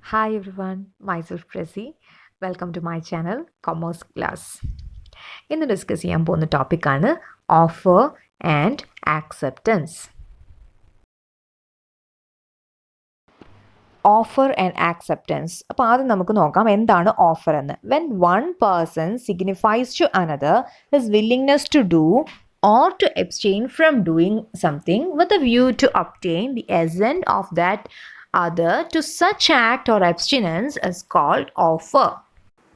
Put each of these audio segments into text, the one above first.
Hi everyone, myself Prezi. Welcome to my channel Commerce Class. ഇന്ന് discuss ചെയ്യാൻ പോകുന്ന ടോപ്പിക്കാണ് offer and acceptance. Offer and acceptance. അപ്പോൾ ആദ്യം നമുക്ക് നോക്കാം എന്താണ് ഓഫർ എന്ന്. When one person signifies to another his willingness to do or to abstain from doing something with a view to obtain the assent of that other to such act or abstinence is called offer.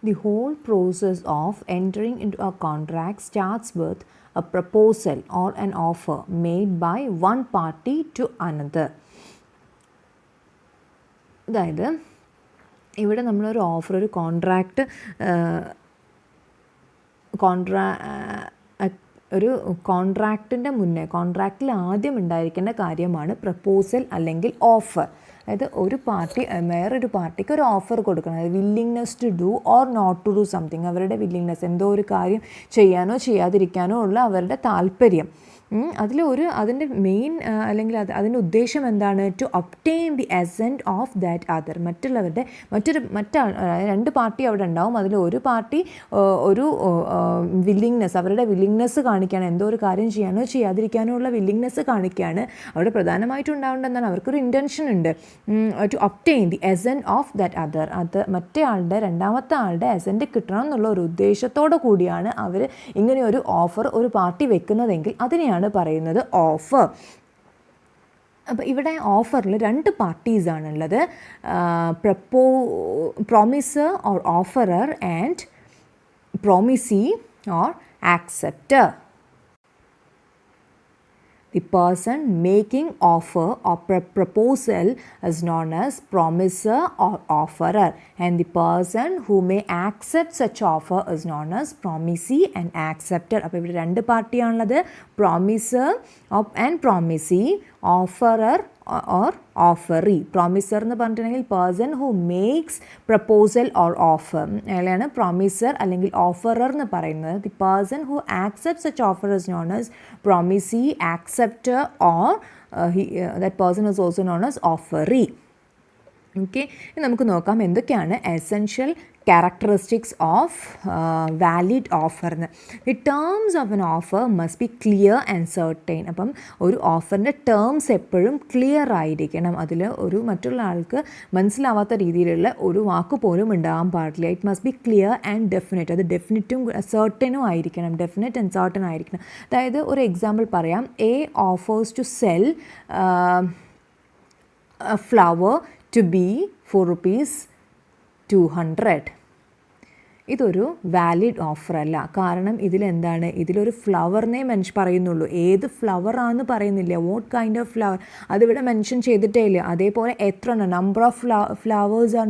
The whole process of entering into a contract starts with a proposal or an offer made by one party to another. അതായത് ഇവിടെ നമ്മളൊരു offer, ഒരു ഒരു കോൺട്രാക്റ്റിൻ്റെ മുന്നേ കോൺട്രാക്റ്റിൽ ആദ്യം ഉണ്ടായിരിക്കേണ്ട കാര്യമാണ് proposal അല്ലെങ്കിൽ ഓഫർ. അതായത് ഒരു പാർട്ടി വേറൊരു പാർട്ടിക്ക് ഒരു ഓഫർ കൊടുക്കണം. അതായത് willingness to do or not to do something, അവരുടെ വില്ലിങ്നെസ്, എന്തോ ഒരു കാര്യം ചെയ്യാനോ ചെയ്യാതിരിക്കാനോ ഉള്ള അവരുടെ താല്പര്യം. അതിൻ്റെ മെയിൻ അല്ലെങ്കിൽ അതിൻ്റെ ഉദ്ദേശം എന്താണ്? To obtain the assent of that other. രണ്ട് പാർട്ടി അവിടെ ഉണ്ടാവും. അതിൽ ഒരു പാർട്ടി ഒരു വില്ലിങ്നെസ്, അവരുടെ വില്ലിങ്നെസ് കാണിക്കുകയാണ്, എന്തോ ഒരു കാര്യം ചെയ്യാനോ ചെയ്യാതിരിക്കാനോ ഉള്ള വില്ലിങ്നെസ് കാണിക്കുകയാണ്. അവിടെ പ്രധാനമായിട്ടും ഉണ്ടാവേണ്ടത് എന്താണ്? അവർക്കൊരു ഇൻറ്റൻഷൻ ഉണ്ട്, to obtain the assent of that other. അത് രണ്ടാമത്തെ ആളുടെ അസെൻറ്റ് കിട്ടണം എന്നുള്ള ഒരു ഉദ്ദേശത്തോടു കൂടിയാണ് അവർ ഇങ്ങനെയൊരു ഓഫർ ഒരു പാർട്ടി വെക്കുന്നതെങ്കിൽ അതിനെയാണ് പറയുന്നത് ഓഫർ. അപ്പോൾ ഇവിടെ ഓഫറിൽ രണ്ട് പാർട്ടീസാണുള്ളത്, promisor or offeror and promisee or acceptor. The person making offer or proposal is known as promiser or offerer, and the person who may accept such offer is known as promisee and acceptor. അപ്പോൾ ഇവിടെ രണ്ട് പാർട്ടിയാണുള്ളത്, promisor and promisee, offeror or offeree. Promisor എന്ന് പറഞ്ഞിട്ടുണ്ടെങ്കിൽ person who makes proposal or offer, അയാളാണ് promisor അല്ലെങ്കിൽ offeror എന്ന് പറയുന്നത്. The person who accept such offer is known as promisee, acceptor or that person is also known as offeree. Okay, നമുക്ക് നോക്കാം എന്തൊക്കെയാണ് essential characteristics of valid offer. The terms of an offer must be clear and certain. അപ്പം ഒരു ഓഫറിൻ്റെ terms എപ്പോഴും clear ആയിരിക്കണം. അതിൽ ഒരു മറ്റുള്ള ആൾക്ക് മനസ്സിലാവാത്ത രീതിയിലുള്ള ഒരു വാക്ക് പോലും ഉണ്ടാകാൻ പാടില്ല. It must be clear and definite. അത് ഡെഫിനറ്റും സെർട്ടനും ആയിരിക്കണം, ഡെഫിനറ്റ് ആൻഡ് സെർട്ടൻ ആയിരിക്കണം. അതായത് ഒരു എക്സാമ്പിൾ പറയാം, A offers to sell flower to B for ₹200. ഇതൊരു വാലിഡ് ഓഫർ അല്ല. കാരണം ഇതിലെന്താണ്? ഇതിലൊരു ഫ്ലവറിനെ പറയുന്നുള്ളൂ, ഏത് ഫ്ലവറാണെന്ന് പറയുന്നില്ല, വാട്ട് കൈൻഡ് ഓഫ് ഫ്ലവർ അതിവിടെ മെൻഷൻ ചെയ്തിട്ടേ ഇല്ല. അതേപോലെ എത്ര number of flowers are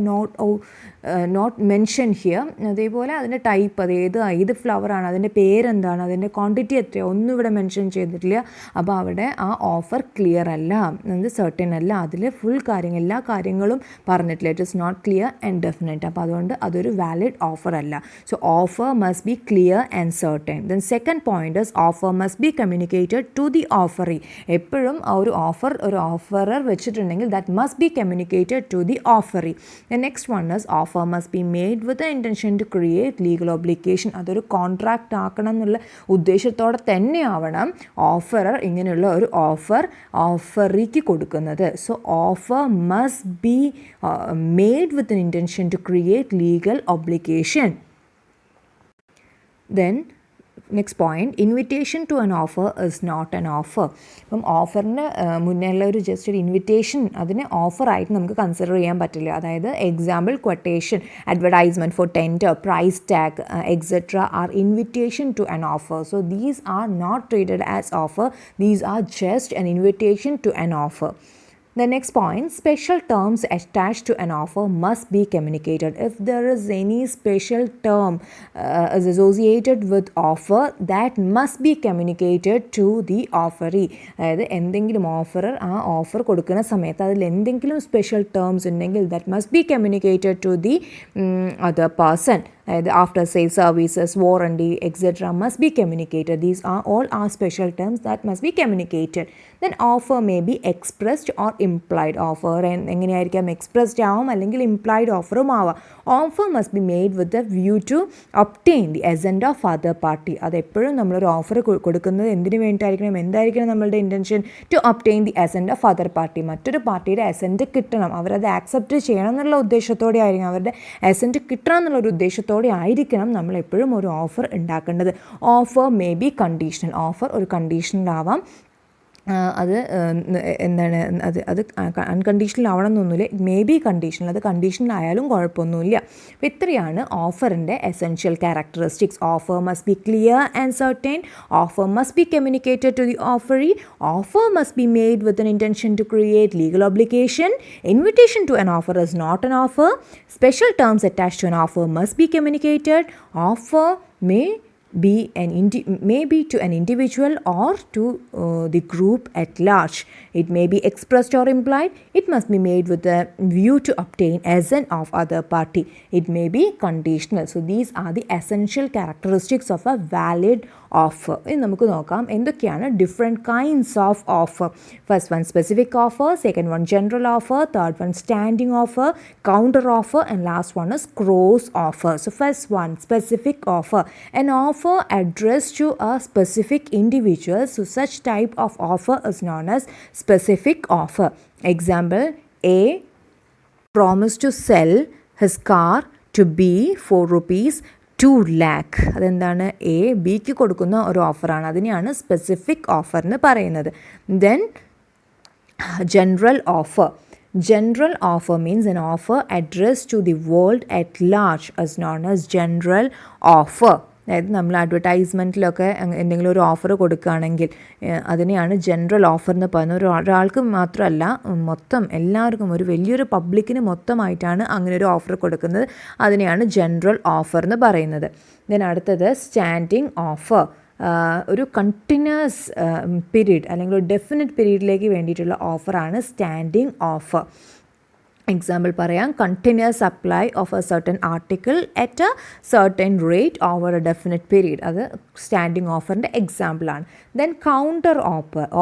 not mention here. അതേപോലെ അതിൻ്റെ ടൈപ്പ്, അത് ഏത് ഫ്ലവറാണ്, അതിൻ്റെ പേരെന്താണ്, അതിൻ്റെ ക്വാണ്ടിറ്റി എത്രയോ ഒന്നും ഇവിടെ മെൻഷൻ ചെയ്തിട്ടില്ല. അപ്പോൾ അവിടെ ആ ഓഫർ ക്ലിയർ അല്ല, അത് സെർട്ടൻ അല്ല, അതിൽ ഫുൾ എല്ലാ കാര്യങ്ങളും പറഞ്ഞിട്ടില്ല. It is not clear and definite. അപ്പോൾ അതുകൊണ്ട് അതൊരു വാലിഡ് ഓഫർ അല്ല. So offer must be clear and certain. Then second point is offer must be communicated to the offeree. എപ്പോഴും ഒരു ഓഫറർ വെച്ചിട്ടുണ്ടെങ്കിൽ that must be communicated to the offeree. The next one is offer must be made with the intention to create legal obligation. അതൊരു contract ആക്കണം എന്നുള്ള ഉദ്ദേശത്തോടെ തന്നെ ആവണം offerer ഇങ്ങനെയുള്ള ഒരു ഓഫറിക്ക് കൊടുക്കുന്നത്. So offer must B made with an intention to create legal obligation. Then next point, invitation to an offer is not an offer. അപ്പം ഓഫറിന് മുന്നേയുള്ള ഒരു ജസ്റ്റ് ഒരു ഇൻവിറ്റേഷൻ, അതിനെ ഓഫറായിട്ട് നമുക്ക് കൺസിഡർ ചെയ്യാൻ പറ്റില്ല. അതായത് example, quotation, advertisement for tender, price tag etcetera are invitation to an offer. So these are not treated as offer, these are just an invitation to an offer. The next point, special terms attached to an offer must be communicated. If there is any special term is associated with offer, that must be communicated to the offeree. അതായത് എന്തെങ്കിലും offerer ആ offer കൊടുക്കുന്ന സമയത്ത് അതിൽ എന്തെങ്കിലും special terms ഉണ്ടെങ്കിൽ that must be communicated to the other person. after sale services, warranty, etc. must be communicated. These are all our special terms that must be communicated. Then offer may be expressed or implied. Offer എങ്ങനെയായിരിക്കാം expressed ആവും അല്ലെങ്കിൽ implied ഓഫറും ആവാം. Offer must be made with the view to obtain the assent of other party. അതെപ്പോഴും നമ്മളൊരു ഓഫർ കൊടുക്കുന്നത് എന്തിനു വേണ്ടിയിട്ടായിരിക്കണം, എന്തായിരിക്കണം നമ്മളുടെ intention? To obtain the assent of other party. മറ്റൊരു പാർട്ടിയുടെ അസെൻറ്റ് കിട്ടണം, അവരത് ആക്സെപ്റ്റ് ചെയ്യണം എന്നുള്ള ഉദ്ദേശത്തോടെ ആയിരിക്കണം, അവരുടെ അസെൻറ്റ് കിട്ടണം എന്നുള്ളൊരു ഉദ്ദേശത്തോടെ ആയിരിക്കണം നമ്മൾ എപ്പോഴും ഒരു ഓഫർ ഉണ്ടാക്കേണ്ടത്. Offer may be conditional. Offer ഒരു കണ്ടീഷണലാവാം, അത് എന്താണ് അത് അൺകണ്ടീഷണൽ ആവണം എന്നൊന്നുമില്ല. ഇറ്റ് മേ ബി കണ്ടീഷണൽ, അത് കണ്ടീഷണൽ ആയാലും കുഴപ്പമൊന്നുമില്ല. അപ്പോൾ ഇത്രയാണ് ഓഫറിൻ്റെ essential characteristics. Offer must be clear and certain. Offer must be communicated to the offeree. Offer must be made with an intention to create legal obligation. Invitation to an offer is not an offer. Special terms attached to an offer must be communicated. Offer may be to an individual or to the group at large. It may be expressed or implied. It must be made with a view to obtain assent of other party. It may be conditional. So these are the essential characteristics of a valid offer. ഇനി നമുക്ക് നോക്കാം എന്തൊക്കെയാണ് different kinds of offer. First one specific offer, second one general offer, third one standing offer, counter offer, and last one is cross offer. So first one, specific offer. An offer addressed to a specific individual. So such type of offer is known as specific offer. Example, A promised to sell his car to B for rupees 2 lakh. അതെന്താണ്? A ബിക്ക് കൊടുക്കുന്ന ഒരു ഓഫറാണ്, അതിനെയാണ് specific offer എന്ന് പറയുന്നത്. Then general offer. General offer means an offer addressed to the world at large is known as general offer. അതായത് നമ്മൾ അഡ്വർടൈസ്മെൻറ്റിലൊക്കെ എന്തെങ്കിലും ഒരു ഓഫർ കൊടുക്കുകയാണെങ്കിൽ അതിനെയാണ് ജനറൽ ഓഫർ എന്ന് പറയുന്നത്. ഒരാൾക്ക് മാത്രമല്ല, മൊത്തം എല്ലാവർക്കും, ഒരു വലിയൊരു പബ്ലിക്കിന് മൊത്തമായിട്ടാണ് അങ്ങനെ ഒരു ഓഫർ കൊടുക്കുന്നത്. അതിനെയാണ് ജനറൽ ഓഫർ എന്ന് പറയുന്നത്. ദെൻ അടുത്തത് സ്റ്റാൻഡിംഗ് ഓഫർ. ഒരു കണ്ടിന്യൂസ് പീരീഡ് അല്ലെങ്കിൽ ഒരു ഡെഫിനറ്റ് പീരീഡിലേക്ക് വേണ്ടിയിട്ടുള്ള ഓഫറാണ് സ്റ്റാൻഡിംഗ് ഓഫർ. എക്സാമ്പിൾ പറയാം, continuous supply of a certain article at a certain rate over a definite period. അത് സ്റ്റാൻഡിംഗ് ഓഫറിൻ്റെ എക്സാമ്പിളാണ്. Then counter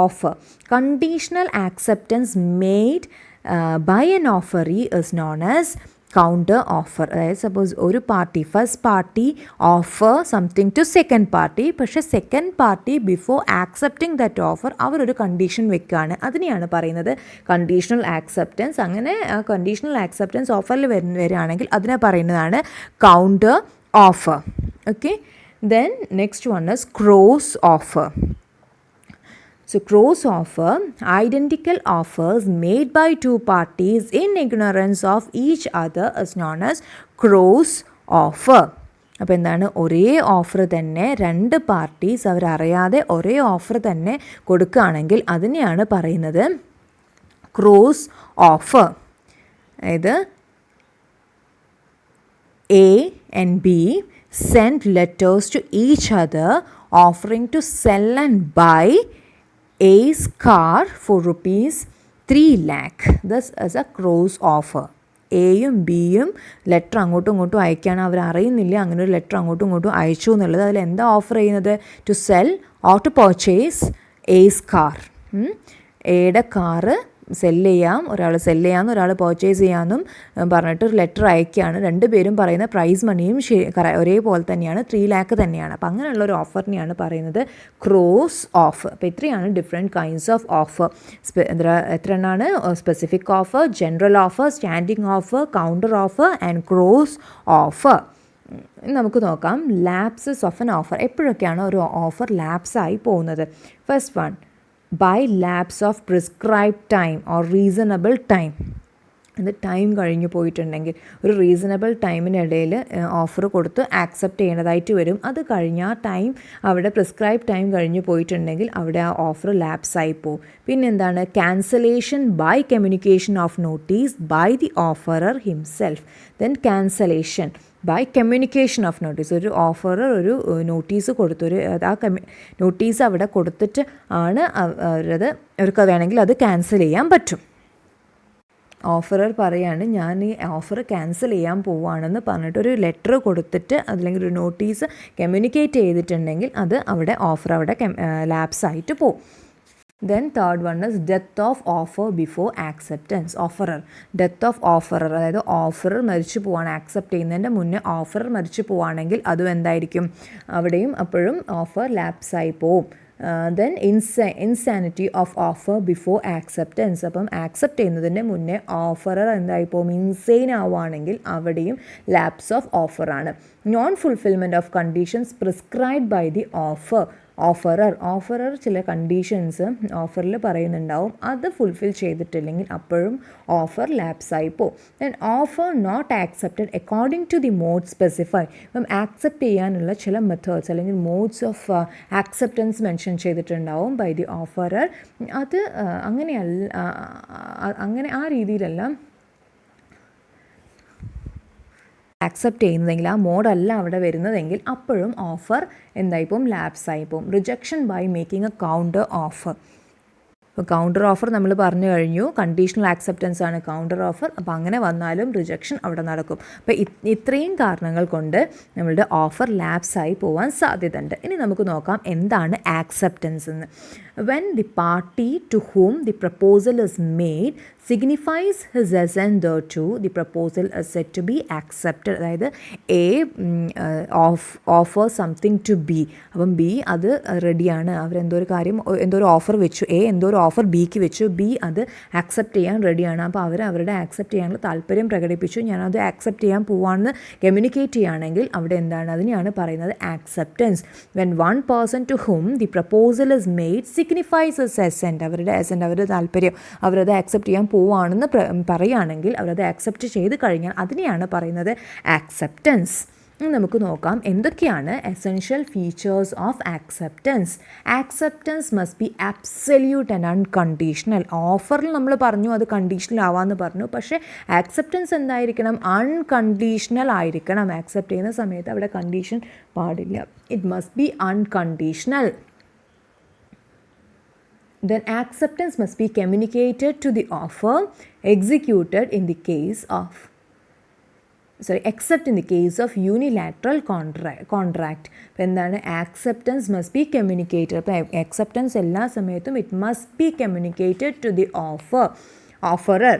offer. Conditional acceptance made by an offeree is known as counter offer. അതായത് suppose ഒരു party, first party offer something to second party, പക്ഷേ second party before accepting that offer അവരൊരു condition വെക്കുകയാണ്. അതിനെയാണ് പറയുന്നത് conditional acceptance. അങ്ങനെ conditional acceptance ഓഫറിൽ വരികയാണെങ്കിൽ അതിനെ പറയുന്നതാണ് counter offer. Okay, then next one is cross offer. So cross offer, identical offers made by two parties in ignorance of each other is known as cross offer. അപ്പോൾ എന്താണ്? ഒരേ offer തന്നെ രണ്ട് parties അവരറിയാതെ ഒരേ ഓഫർ തന്നെ കൊടുക്കുകയാണെങ്കിൽ അതിനെയാണ് പറയുന്നത് ക്രോസ് ഓഫർ. അതായത് A and B sent letters to each other offering to sell and buy A's car for rupees 3 lakh. This is a cross offer. എയും ബിയും ലെറ്റർ അങ്ങോട്ടും ഇങ്ങോട്ടും അയക്കുകയാണ്, അവർ അറിയുന്നില്ല അങ്ങനെ ഒരു ലെറ്റർ അങ്ങോട്ടും ഇങ്ങോട്ടും അയച്ചു എന്നുള്ളത്. അതിൽ എന്താ ഓഫർ ചെയ്യുന്നത്? To sell or to purchase his car. എയുടെ കാറ് സെല്ല് ചെയ്യാം, ഒരാൾ സെല്ല് ചെയ്യാമെന്നും ഒരാൾ പർച്ചേസ് ചെയ്യാമെന്നും പറഞ്ഞിട്ട് ഒരു ലെറ്റർ അയക്കുകയാണ്. രണ്ടുപേരും പറയുന്ന പ്രൈസ് മണിയും ഒരേപോലെ തന്നെയാണ്, 3 lakh തന്നെയാണ്. അപ്പോൾ അങ്ങനെയുള്ളൊരു ഓഫറിനെയാണ് പറയുന്നത് ക്രോസ് ഓഫർ. അപ്പോൾ ഇത്രയാണ് ഡിഫറെൻറ്റ് കൈൻഡ്സ് ഓഫ് ഓഫർ. എത്ര എണ്ണമാണ്? Specific offer, general offer, standing offer, counter offer and cross offer. നമുക്ക് നോക്കാം ലാപ്സസ് ഓഫ് എൻ ഓഫർ. എപ്പോഴൊക്കെയാണ് ഒരു ഓഫർ ലാപ്സായി പോകുന്നത്? First one, by lapse of prescribed time or reasonable time. അത് time കഴിഞ്ഞു പോയിട്ടുണ്ടെങ്കിൽ ഒരു റീസണബിൾ ടൈമിനിടയിൽ ഓഫർ കൊടുത്ത് ആക്സെപ്റ്റ് ചെയ്യേണ്ടതായിട്ട് വരും. അത് കഴിഞ്ഞ് ആ ടൈം അവിടെ പ്രിസ്ക്രൈബ് ടൈം കഴിഞ്ഞു പോയിട്ടുണ്ടെങ്കിൽ അവിടെ ആ ഓഫർ ലാപ്സായി പോകും. പിന്നെന്താണ്? Cancellation by communication of notice by the offerer himself. Then cancellation by communication of notice. ഒരു ഓഫറർ ഒരു നോട്ടീസ് കൊടുത്തൊരു ആ നോട്ടീസ് അവിടെ കൊടുത്തിട്ട് ആണ് അവർക്ക് വേണമെങ്കിൽ അത് ക്യാൻസൽ ചെയ്യാൻ പറ്റും. ഓഫറർ പറയാണ് ഞാൻ ഈ ഓഫർ ക്യാൻസൽ ചെയ്യാൻ പോവുകയാണെന്ന് പറഞ്ഞിട്ടൊരു ലെറ്റർ കൊടുത്തിട്ട് അല്ലെങ്കിൽ ഒരു നോട്ടീസ് കമ്മ്യൂണിക്കേറ്റ് ചെയ്തിട്ടുണ്ടെങ്കിൽ അത് അവിടെ ഓഫർ അവിടെ ലാപ്സ് ആയിട്ട് പോവും. Then third one is death of offer before acceptance. Offerer, death of offerer, അതായത് ഓഫറർ മരിച്ചു പോവാണ്, ആക്സെപ്റ്റ് ചെയ്യുന്നതിൻ്റെ മുന്നേ ഓഫറർ മരിച്ചു പോവുകയാണെങ്കിൽ അതും എന്തായിരിക്കും, അവിടെയും അപ്പോഴും ഓഫർ ലാപ്സായി പോവും. Then insanity of offer before acceptance. അപ്പം ആക്സെപ്റ്റ് ചെയ്യുന്നതിൻ്റെ മുന്നേ ഓഫറർ എന്തായി പോകും, ഇൻസെയിൻ ആവുകയാണെങ്കിൽ അവിടെയും ലാപ്സ് ഓഫ് ഓഫറാണ്. Non fulfilment of conditions prescribed by the offerer ചില കണ്ടീഷൻസ് ഓഫറിൽ പറയുന്നുണ്ടാവും, അത് ഫുൾഫിൽ ചെയ്തിട്ടില്ലെങ്കിൽ അപ്പോഴും ഓഫർ ലാപ്സായി പോകും. Then offer not accepted according to the mode specify. ഇപ്പം ആക്സെപ്റ്റ് ചെയ്യാനുള്ള ചില മെത്തേഡ്സ് അല്ലെങ്കിൽ മോഡ്സ് ഓഫ് ആക്സെപ്റ്റൻസ് മെൻഷൻ ചെയ്തിട്ടുണ്ടാവും ബൈ ദി ഓഫറർ. അത് അങ്ങനെ ആ രീതിയിലെല്ലാം ആക്സെപ്റ്റ് ചെയ്യുന്നതെങ്കിൽ ആ മോഡല്ല അവിടെ വരുന്നതെങ്കിൽ അപ്പോഴും ഓഫർ എന്തായിപ്പോവും, ലാപ്സായി പോവും. Rejection by making a counter offer. ഇപ്പോൾ കൗണ്ടർ ഓഫർ നമ്മൾ പറഞ്ഞു കഴിഞ്ഞു, കണ്ടീഷണൽ ആക്സെപ്റ്റൻസ് ആണ് കൗണ്ടർ ഓഫർ. അപ്പോൾ അങ്ങനെ വന്നാലും റിജക്ഷൻ അവിടെ നടക്കും. അപ്പോൾ ഇത്രയും കാരണങ്ങൾ കൊണ്ട് നമ്മളുടെ ഓഫർ ലാപ്സായി പോകാൻ സാധ്യതയുണ്ട്. ഇനി നമുക്ക് നോക്കാം എന്താണ് ആക്സെപ്റ്റൻസ് എന്ന്. When the party to whom the proposal is made signifies his assent thereto, the proposal is said to be accepted. അതായത് A offer something to B, അപ്പം ബി അത് റെഡിയാണ്, അവരെന്തോ ഒരു കാര്യം എന്തോ ഒരു ഓഫർ വെച്ചു, എ എന്തോ ഒരു ഓഫർ ബിക്ക് വെച്ചു, ബി അത് ആക്സെപ്റ്റ് ചെയ്യാൻ റെഡിയാണ്. അപ്പോൾ അവരുടെ ആക്സെപ്റ്റ് ചെയ്യാനുള്ള താല്പര്യം പ്രകടിപ്പിച്ചു, ഞാനത് ആക്സെപ്റ്റ് ചെയ്യാൻ പോവാണെന്ന് കമ്മ്യൂണിക്കേറ്റ് ചെയ്യുകയാണെങ്കിൽ അവിടെ എന്താണ്, അതിനെയാണ് പറയുന്നത് acceptance. When one person to whom the proposal is made signifies his assent, അവരുടെ താല്പര്യം, അവരത് ആക്സെപ്റ്റ് ചെയ്യാൻ പോവുകയാണെന്ന് പറയുകയാണെങ്കിൽ, അവരത് ആക്സെപ്റ്റ് ചെയ്ത് കഴിഞ്ഞാൽ അതിനെയാണ് പറയുന്നത് ആക്സെപ്റ്റൻസ്. നമുക്ക് നോക്കാം എന്തൊക്കെയാണ് essential features of acceptance. Acceptance must B absolute and unconditional. ഓഫറിൽ നമ്മൾ പറഞ്ഞു അത് കണ്ടീഷണൽ ആവാമെന്ന് പറഞ്ഞു, പക്ഷേ ആക്സെപ്റ്റൻസ് എന്തായിരിക്കണം, അൺകണ്ടീഷണൽ ആയിരിക്കണം. ആക്സെപ്റ്റ് ചെയ്യുന്ന സമയത്ത് അവിടെ കണ്ടീഷൻ പാടില്ല, it must B unconditional. Then acceptance must be communicated to the offer, executed in the case of except in the case of unilateral contract. അപ്പോൾ എന്താണ്, ആക്സെപ്റ്റൻസ് മസ്റ്റ് ബി കമ്മ്യൂണിക്കേറ്റഡ്. അപ്പോൾ acceptance എല്ലാ സമയത്തും it must be communicated to the offerer.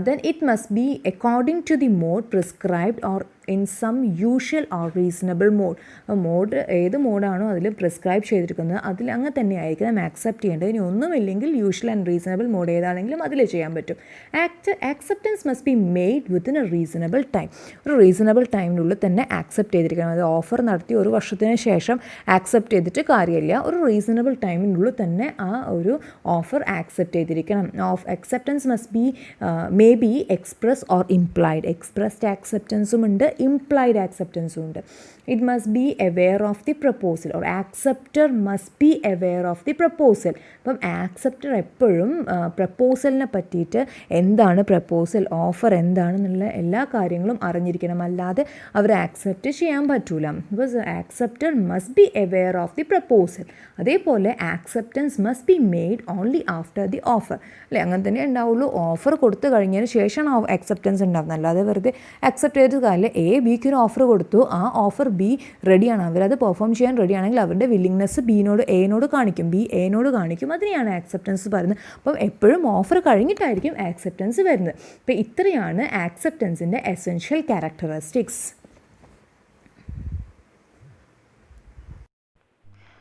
Then it must be according to the mode prescribed or in some usual or reasonable mode. Mode ഏത് മോഡാണോ അതിൽ prescribe ചെയ്തിരിക്കുന്നത് അതിൽ അങ്ങനെ തന്നെ ആയിരിക്കണം ആക്സെപ്റ്റ് ചെയ്യേണ്ടത്. ഇനി ഒന്നുമില്ലെങ്കിൽ യൂഷ്വൽ ആൻഡ് റീസണബിൾ മോഡ് ഏതാണെങ്കിലും അതിൽ ചെയ്യാൻ പറ്റും. Acceptance must be made within A reasonable time. ഒരു റീസണബിൾ ടൈമിനുള്ളിൽ തന്നെ ആക്സെപ്റ്റ് ചെയ്തിരിക്കണം. അത് ഓഫർ നടത്തി ഒരു വർഷത്തിന് ശേഷം ആക്സെപ്റ്റ് ചെയ്തിട്ട് കാര്യമില്ല, ഒരു റീസണബിൾ ടൈമിനുള്ളിൽ തന്നെ ആ ഒരു ഓഫർ ആക്സെപ്റ്റ് ചെയ്തിരിക്കണം. Acceptance must be may be express or implied. Expressed ആക്സെപ്റ്റൻസും ഉണ്ട്, ഇംപ്ലൈഡ് ആക്സെപ്റ്റൻസും ഉണ്ട്. It must be aware of the proposal or acceptor must be aware of the proposal. അപ്പം ആക്സെപ്റ്റർ എപ്പോഴും പ്രപ്പോസലിനെ പറ്റിയിട്ട് എന്താണ് പ്രപ്പോസൽ, ഓഫർ എന്താണെന്നുള്ള എല്ലാ കാര്യങ്ങളും അറിഞ്ഞിരിക്കണം, അല്ലാതെ അവർ ആക്സെപ്റ്റ് ചെയ്യാൻ പറ്റൂല. Because acceptor must be aware of the proposal. അതേപോലെ acceptance must be made only after the offer. അല്ലേ, അങ്ങനെ തന്നെ ഉണ്ടാവുള്ളൂ. ഓഫർ കൊടുത്തു കഴിഞ്ഞതിന് ശേഷമാണ് ആക്സെപ്റ്റൻസ് ഉണ്ടാകുന്നത്, അല്ലാതെ വെറുതെ ആക്സെപ്റ്റ് ചെയ്ത കാര്യം എ ബിക്ക് ഒരു ഓഫർ കൊടുത്തു, ആ ഓഫർ ബി റെഡിയാണ്, അവരത് പെർഫോം ചെയ്യാൻ റെഡിയാണെങ്കിൽ അവരുടെ വില്ലിങ്നെസ് എനോട് കാണിക്കും, ബി എനോട് കാണിക്കും, അതിനെയാണ് ആക്സെപ്റ്റൻസ് പറയുന്നത്. അപ്പം എപ്പോഴും ഓഫർ കഴിഞ്ഞിട്ടായിരിക്കും ആക്സെപ്റ്റൻസ് വരുന്നത്. അപ്പോൾ ഇത്രയാണ് ആക്സെപ്റ്റൻസിൻ്റെ എസെൻഷ്യൽ ക്യാരക്ടറിസ്റ്റിക്സ്.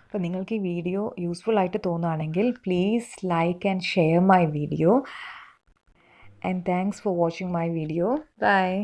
അപ്പോൾ നിങ്ങൾക്ക് ഈ വീഡിയോ യൂസ്ഫുൾ ആയിട്ട് തോന്നുകയാണെങ്കിൽ please like and share my video. And thanks for watching my video. Bye.